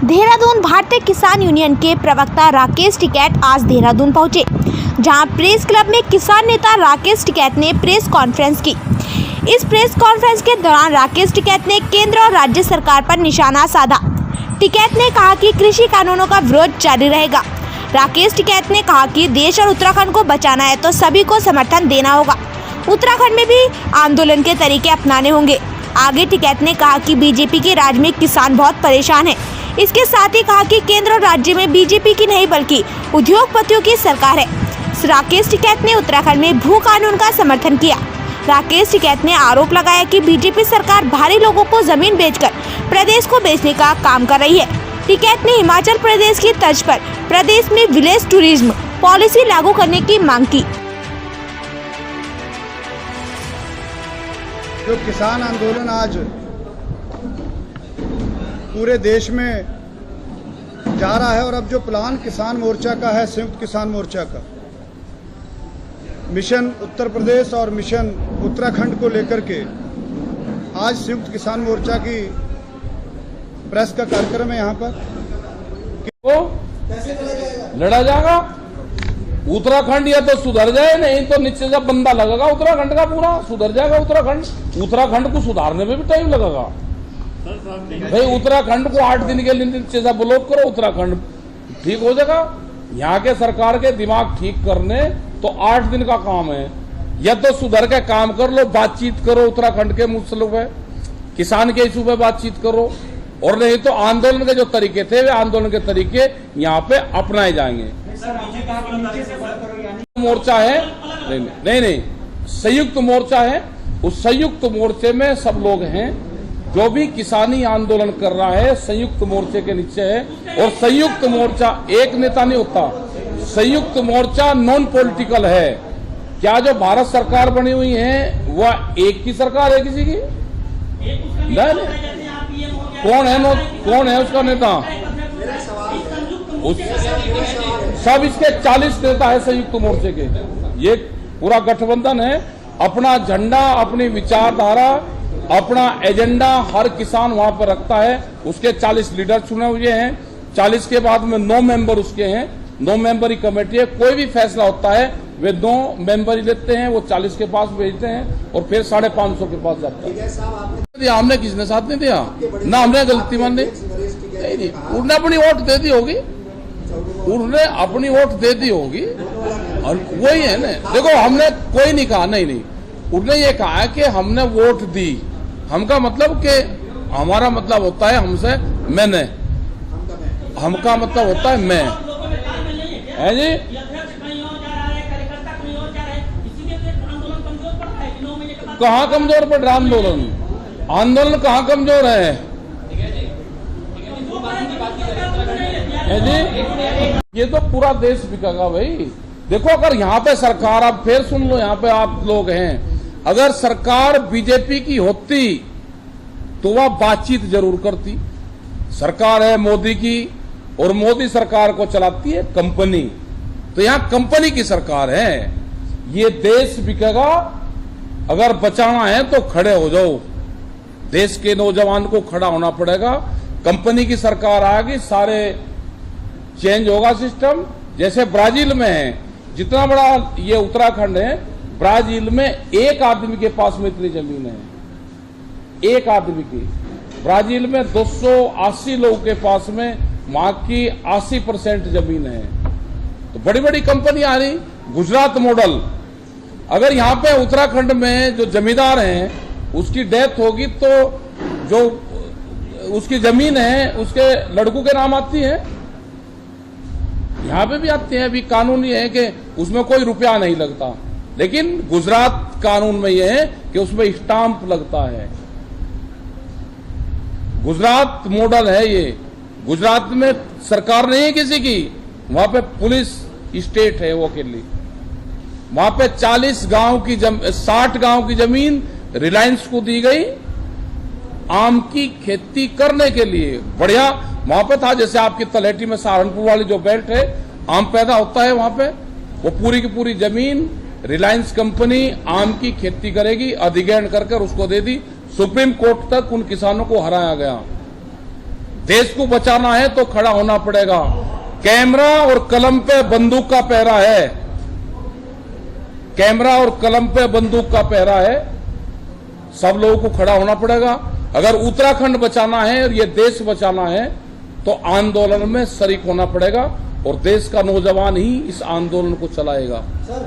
देहरादून भारतीय किसान यूनियन के प्रवक्ता राकेश टिकैत आज देहरादून पहुंचे, जहां प्रेस क्लब में किसान नेता राकेश टिकैत ने प्रेस कॉन्फ्रेंस की। इस प्रेस कॉन्फ्रेंस के दौरान राकेश टिकैत ने केंद्र और राज्य सरकार पर निशाना साधा। टिकैत ने कहा कि कृषि कानूनों का विरोध जारी रहेगा। राकेश टिकैत ने कहा कि देश और उत्तराखंड को बचाना है तो सभी को समर्थन देना होगा। उत्तराखंड में भी आंदोलन के तरीके अपनाने होंगे। आगे टिकैत ने कहा कि बीजेपी के राज में किसान बहुत परेशान है। इसके साथ ही कहा कि केंद्र और राज्य में बीजेपी की नहीं बल्कि उद्योगपतियों की सरकार है। राकेश टिकैत ने उत्तराखंड में भू कानून का समर्थन किया। राकेश टिकैत ने आरोप लगाया कि बीजेपी सरकार भारी लोगों को जमीन बेचकर प्रदेश को बेचने का काम कर रही है। टिकैत ने हिमाचल प्रदेश की तर्ज पर प्रदेश में विलेज टूरिज्म पॉलिसी लागू करने की मांग की। जो किसान आंदोलन आज पूरे देश में जा रहा है और अब जो प्लान किसान मोर्चा का है, संयुक्त किसान मोर्चा का, मिशन उत्तर प्रदेश और मिशन उत्तराखंड को लेकर के आज संयुक्त किसान मोर्चा की प्रेस का कार्यक्रम है। यहाँ पर लड़ा जाएगा। उत्तराखंड या तो सुधर जाए, नहीं तो नीचे जब बंदा लगेगा उत्तराखंड का पूरा सुधर जाएगा। उत्तराखंड को सुधारने में भी टाइम लगेगा भाई। उत्तराखंड को 8 दिन के लिए नीचे से ब्लॉक करो, उत्तराखंड ठीक हो जाएगा। यहाँ के सरकार के दिमाग ठीक करने तो 8 दिन का काम है। या तो सुधर के काम कर लो, बातचीत करो उत्तराखंड के मसलों पे, किसान के इशू पे बातचीत करो, और नहीं तो आंदोलन के जो तरीके थे वे आंदोलन के तरीके यहाँ पे अपनाए जाएंगे। मोर्चा है नहीं, संयुक्त मोर्चा है। उस संयुक्त मोर्चे में सब लोग हैं। जो भी किसानी आंदोलन कर रहा है संयुक्त मोर्चे के नीचे है। और संयुक्त मोर्चा एक नेता नहीं होता, संयुक्त मोर्चा नॉन पॉलिटिकल है। क्या जो भारत सरकार बनी हुई है वह एक की सरकार है किसी की? नहीं। कौन है उसका नेता? सब इसके 40 नेता है संयुक्त मोर्चे के। ये पूरा गठबंधन है। अपना झंडा, अपनी विचारधारा, अपना एजेंडा हर किसान वहां पर रखता है। उसके 40 लीडर चुने हुए हैं। 40 के बाद में 9 मेंबर उसके हैं। 9 मेंबरी कमेटी है। कोई भी फैसला होता है वे 9 मेंबर ही लेते हैं, वो 40 के पास भेजते हैं और फिर 550 के पास जाता है। हमने किसने साथ नहीं दिया ना, हमने गलती मानी नहीं। उन्होंने अपनी वोट दे दी होगी, उन्होंने अपनी वोट दे दी होगी और वही है ना। देखो हमने कोई नहीं कहा नहीं, उन्होंने ये कहा है कि हमने वोट दी। हमका मतलब कि हमारा मतलब होता है हमसे मैंने, हमका मतलब होता है मैं है जी। कहाँ कमजोर पड़ रहा आंदोलन? आंदोलन कहाँ कमजोर है जी? ये तो पूरा देश बिकेगा भाई। देखो अगर यहाँ पे सरकार, आप फिर सुन लो, यहाँ पे आप लोग हैं, अगर सरकार बीजेपी की होती तो वह बातचीत जरूर करती। सरकार है मोदी की और मोदी सरकार को चलाती है कंपनी, तो यहाँ कंपनी की सरकार है। ये देश बिकेगा। अगर बचाना है तो खड़े हो जाओ, देश के नौजवान को खड़ा होना पड़ेगा। कंपनी की सरकार आएगी, सारे चेंज होगा सिस्टम। जैसे ब्राजील में है, जितना बड़ा ये उत्तराखंड है, ब्राजील में एक आदमी के पास में इतनी जमीन है, एक आदमी की। ब्राजील में 280 लोगों के पास में वहां की 80% जमीन है। तो बड़ी बड़ी कंपनी आ रही। गुजरात मॉडल, अगर यहाँ पे उत्तराखंड में जो जमींदार हैं उसकी डेथ होगी तो जो उसकी जमीन है उसके लड़कों के नाम आती है, यहाँ पे भी आती है। अभी कानून ये है कि उसमें कोई रुपया नहीं लगता, लेकिन गुजरात कानून में ये है कि उसमें स्टाम्प लगता है। गुजरात मॉडल है ये। गुजरात में सरकार नहीं है किसी की, वहां पे पुलिस स्टेट है वो अकेली। वहां पे 60 गांव की जमीन रिलायंस को दी गई आम की खेती करने के लिए। बढ़िया वहां पे था, जैसे आपकी तलहटी में सहारनपुर वाली जो बेल्ट है, आम पैदा होता है वहां पे। वो पूरी की पूरी जमीन रिलायंस कंपनी आम की खेती करेगी, अधिग्रहण कर उसको दे दी। सुप्रीम कोर्ट तक उन किसानों को हराया गया। देश को बचाना है तो खड़ा होना पड़ेगा। कैमरा और कलम पे बंदूक का पहरा है, कैमरा और कलम पे बंदूक का पहरा है। सब लोगों को खड़ा होना पड़ेगा। अगर उत्तराखंड बचाना है और ये देश बचाना है तो आंदोलन में शरीक होना पड़ेगा और देश का नौजवान ही इस आंदोलन को चलाएगा। सर